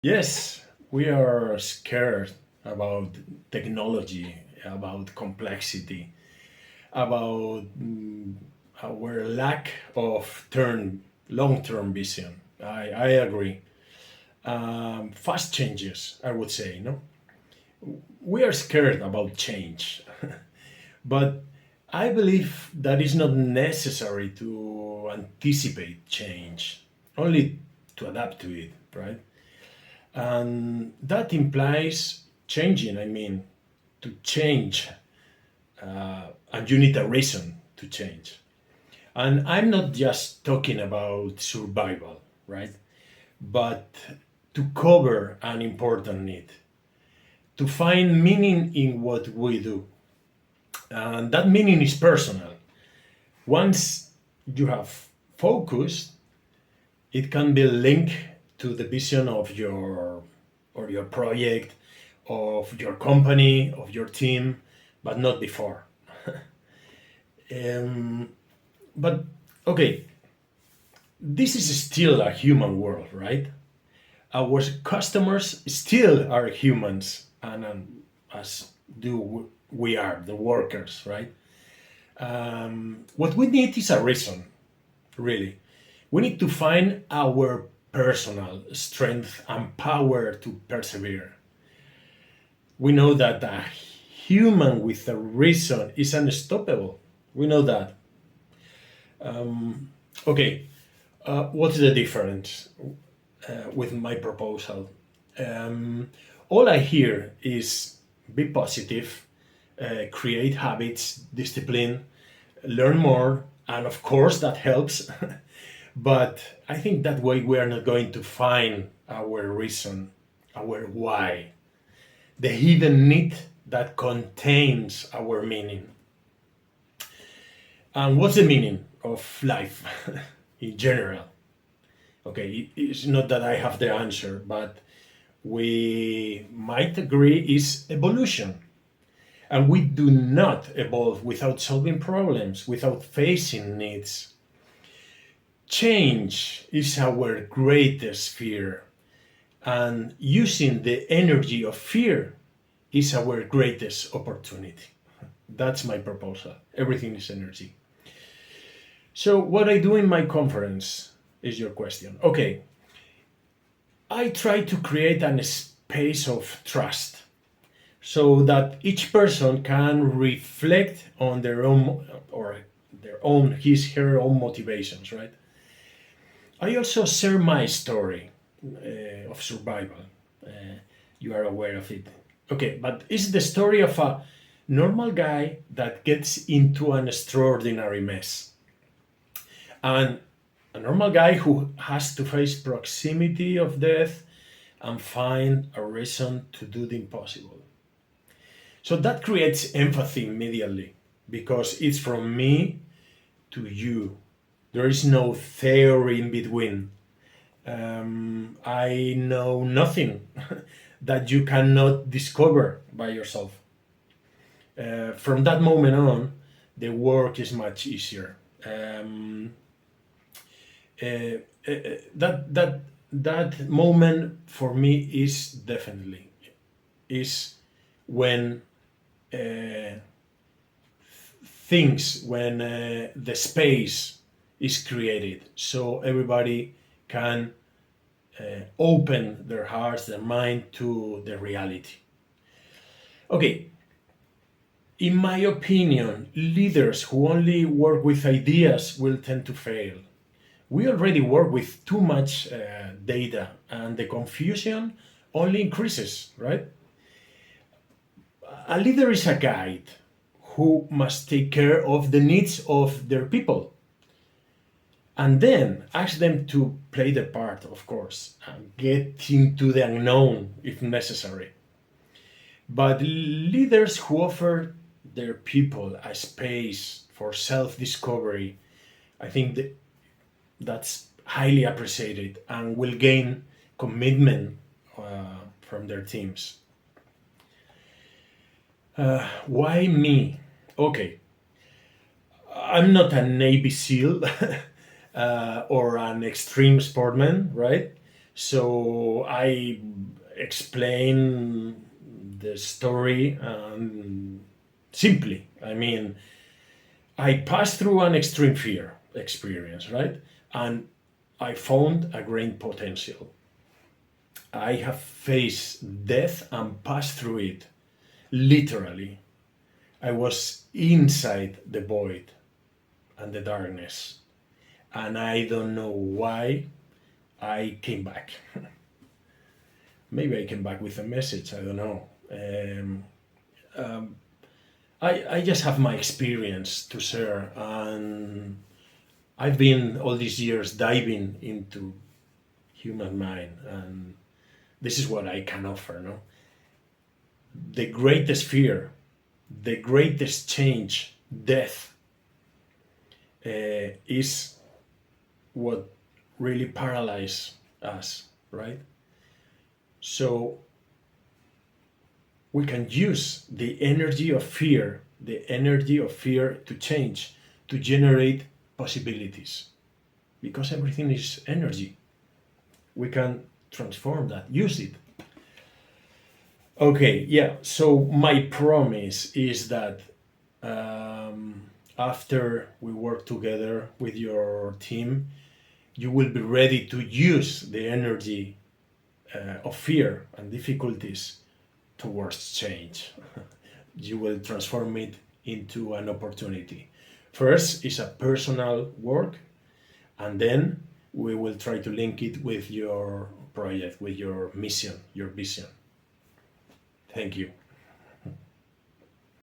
Yes, we are scared about technology, about complexity, about our lack of long-term vision. I agree. Fast changes, I would say. No, we are scared about change, but I believe that is not necessary to anticipate change, only to adapt to it, right? And that implies changing. I mean, to change, and you need a reason to change. And I'm not just talking about survival, right? But to cover an important need, to find meaning in what we do. And that meaning is personal. Once you have focused, it can be linked to the vision of your project, of your company, of your team, but not before. Um, but okay, this is still a human world, right? Our customers still are humans, and as do we are the workers, right? What we need is a reason, really. We need to find our personal strength and power to persevere. We know that a human with a reason is unstoppable. We know that. Okay, what's the difference with my proposal? All I hear is be positive, create habits, discipline, learn more, and of course that helps. But I think that way we are not going to find our reason, our why, the hidden need that contains our meaning. And what's the meaning of life in general? Okay, it's not that I have the answer, but we might agree is evolution. And we do not evolve without solving problems, without facing needs. Change is our greatest fear, and using the energy of fear is our greatest opportunity. That's my proposal. Everything is energy. So, what I do in my conference is your question. Okay, I try to create a space of trust so that each person can reflect on their own or his her own motivations, right? I also share my story of survival. You are aware of it. Okay, but it's the story of a normal guy that gets into an extraordinary mess. And a normal guy who has to face proximity of death and find a reason to do the impossible. So that creates empathy immediately because it's from me to you. There is no theory in between. I know nothing that you cannot discover by yourself. From that moment on, the work is much easier. Uh, that moment for me is definitely is when uh, the space is created so everybody can open their hearts, their mind to the reality. Okay, in my opinion, leaders who only work with ideas will tend to fail. We already work with too much data, and the confusion only increases, right? A leader is a guide who must take care of the needs of their people and then ask them to play their part, of course, and get into the unknown if necessary. But leaders who offer their people a space for self discovery, I think that's highly appreciated and will gain commitment from their teams. Why me? Okay, I'm not a Navy SEAL or an extreme sportman, right? So I explain the story simply. I mean, I passed through an extreme fear experience, right? And I found a great potential. I have faced death and passed through it, literally. I was inside the void and the darkness, and I don't know why I came back. Maybe I came back with a message, I don't know. I just have my experience to share, and I've been all these years diving into human mind, and this is what I can offer. No, the greatest fear, the greatest change, death, is what really paralyzes us, right? So we can use the energy of fear to change, to generate possibilities, because everything is energy. We can transform that, use it. Okay, yeah. So my promise is that after we work together with your team, you will be ready to use the energy of fear and difficulties towards change. You will transform it into an opportunity. First is a personal work, and then we will try to link it with your project, with your mission, your vision. Thank you.